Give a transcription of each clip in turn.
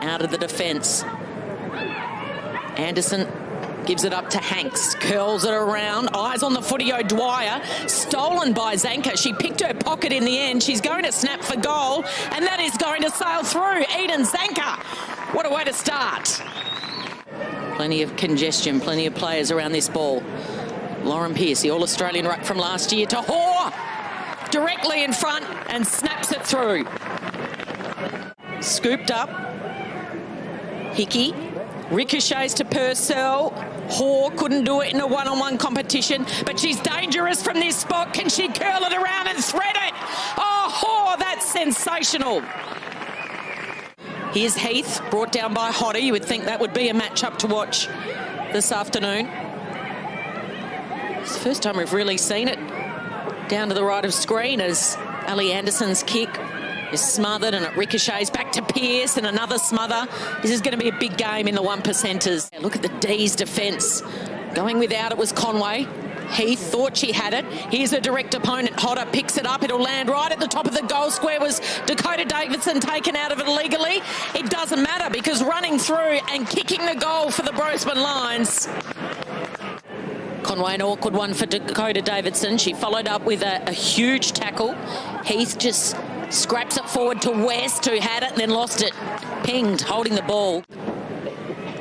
out of the defence. Anderson gives it up to Hanks, curls it around, eyes on the footy O'Dwyer, stolen by Zanka. She picked her pocket in the end. She's going to snap for goal, and that is going to sail through. Eden Zanka, what a way to start. Plenty of congestion, plenty of players around this ball. Lauren Pearce, the All-Australian ruck from last year, to Hoare, directly in front, and snaps it through. Scooped up. Hickey ricochets to Purcell. Hoare couldn't do it in a one-on-one competition, but she's dangerous from this spot. Can she curl it around and thread it? Oh, Hoare, that's sensational. Here's Heath, brought down by Hodder. You would think that would be a match-up to watch this afternoon. It's the first time we've really seen it. Down to the right of screen as Ali Anderson's kick is smothered and it ricochets back to Pearce and another smother. This is going to be a big game in the 1%ers. Look at the D's defence. Going without it was Conway. Heath thought she had it. Here's a direct opponent. Hodder picks it up. It'll land right at the top of the goal square. Was Dakota Davidson taken out of it illegally? It doesn't matter because running through and kicking the goal for the Brisbane Lions. Conway, an awkward one for Dakota Davidson. She followed up with a huge tackle. Heath just scraps it forward to West, who had it and then lost it. Pinged, holding the ball.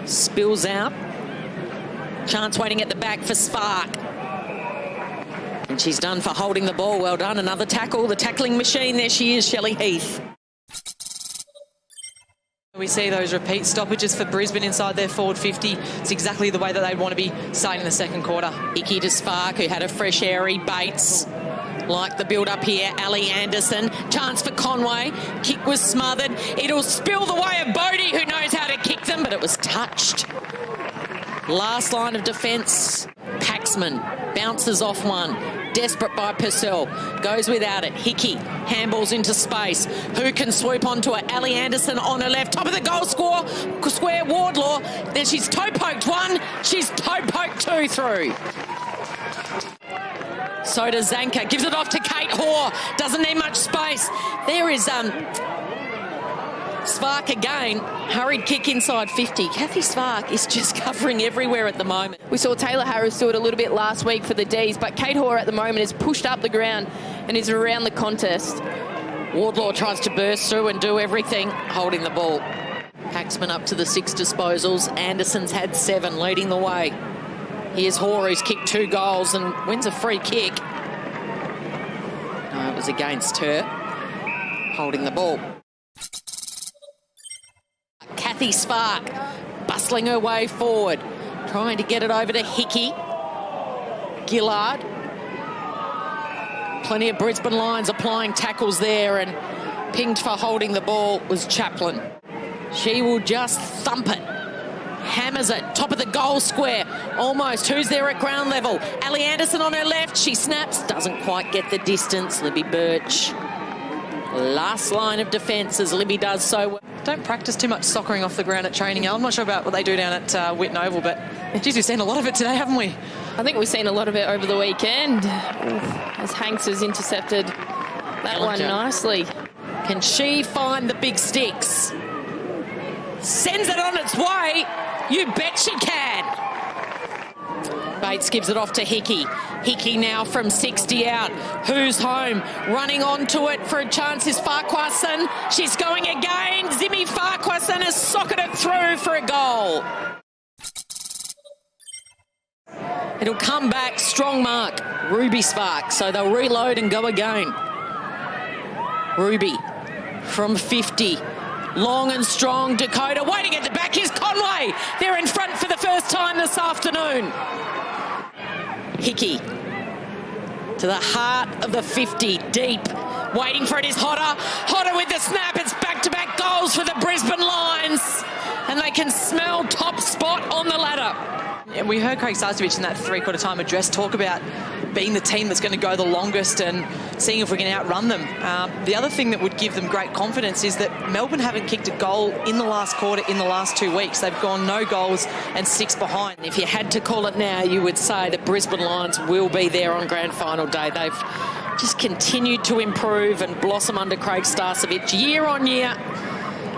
Spills out. Chance waiting at the back for Spark. And she's done for holding the ball. Well done. Another tackle. The tackling machine. There she is, Shelley Heath. We see those repeat stoppages for Brisbane inside their forward 50. It's exactly the way that they'd want to be starting in the second quarter. Hickey to Spark, who had a fresh airy. Bates. Like the build-up here, Ali Anderson. Chance for Conway. Kick was smothered. It'll spill the way of Bodie, who knows how to kick them, but it was touched. Last line of defence. Paxman bounces off one. Desperate by Purcell. Goes without it. Hickey handballs into space. Who can swoop onto it? Ali Anderson on her left. Top of the goal square, Wardlaw. Then she's toe-poked one. She's toe-poked two through. So does Zanka. Gives it off to Kate Hoare. Doesn't need much space. There is Spark again. Hurried kick inside 50. Kathy Spark is just covering everywhere at the moment. We saw Taylor Harris do it a little bit last week for the Ds, but Kate Hoare at the moment is pushed up the ground and is around the contest. Wardlaw tries to burst through and do everything, holding the ball. Paxman up to the 6 disposals. Anderson's had 7, leading the way. Here's Hoare, who's kicked 2 goals and wins a free kick. No, it was against her. Holding the ball. Kathy Spark bustling her way forward, trying to get it over to Hickey. Gillard. Plenty of Brisbane Lions applying tackles there, and pinged for holding the ball was Chaplin. She will just thump it. Hammers it, top of the goal square, almost. Who's there at ground level? Ali Anderson on her left, she snaps, doesn't quite get the distance. Libby Birch. Last line of defence as Libby does so well. Don't practice too much soccering off the ground at training. I'm not sure about what they do down at Whitten Oval, but geez, we've seen a lot of it today, haven't we? I think we've seen a lot of it over the weekend. As Hanks has intercepted that one nicely. Can she find the big sticks? Sends it on its way. You bet she can. Bates gives it off to Hickey. Hickey now from 60 out. Who's home? Running onto it for a chance is Farquharson. She's going again. Zimmy Farquharson has socketed it through for a goal. It'll come back. Strong mark. Ruby Spark. So they'll reload and go again. Ruby from 50. Long and strong. Dakota waiting at the back. Here's Conway. They're in front for the first time this afternoon. Hickey to the heart of the 50, deep. Waiting for it is Hodder. Hodder with the snap. It's back-to-back goals for the Brisbane Lions. And they can smell top spot on the ladder. And we heard Craig Sarcevic in that three-quarter time address talk about being the team that's going to go the longest and seeing if we can outrun them. The other thing that would give them great confidence is that Melbourne haven't kicked a goal in the last quarter in the last 2 weeks. They've gone no goals and 6 behind. If you had to call it now, you would say that Brisbane Lions will be there on grand final day. They've just continued to improve and blossom under Craig Sarcevic year on year.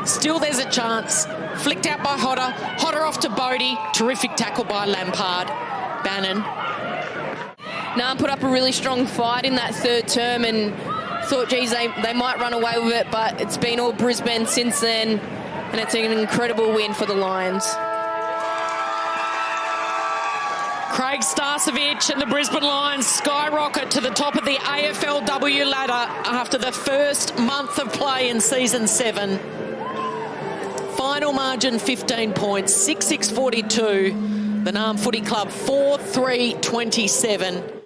Still there's a chance. Flicked out by Hodder. Hodder off to Bodie. Terrific tackle by Lampard. Bannon. Naarm put up a really strong fight in that third term and thought, geez, they might run away with it, but it's been all Brisbane since then, and it's an incredible win for the Lions. Craig Starcevich and the Brisbane Lions skyrocket to the top of the AFLW ladder after the first month of play in season 7. Final margin 15 points, 6-6-42. The Naarm Footy Club 4-3-27.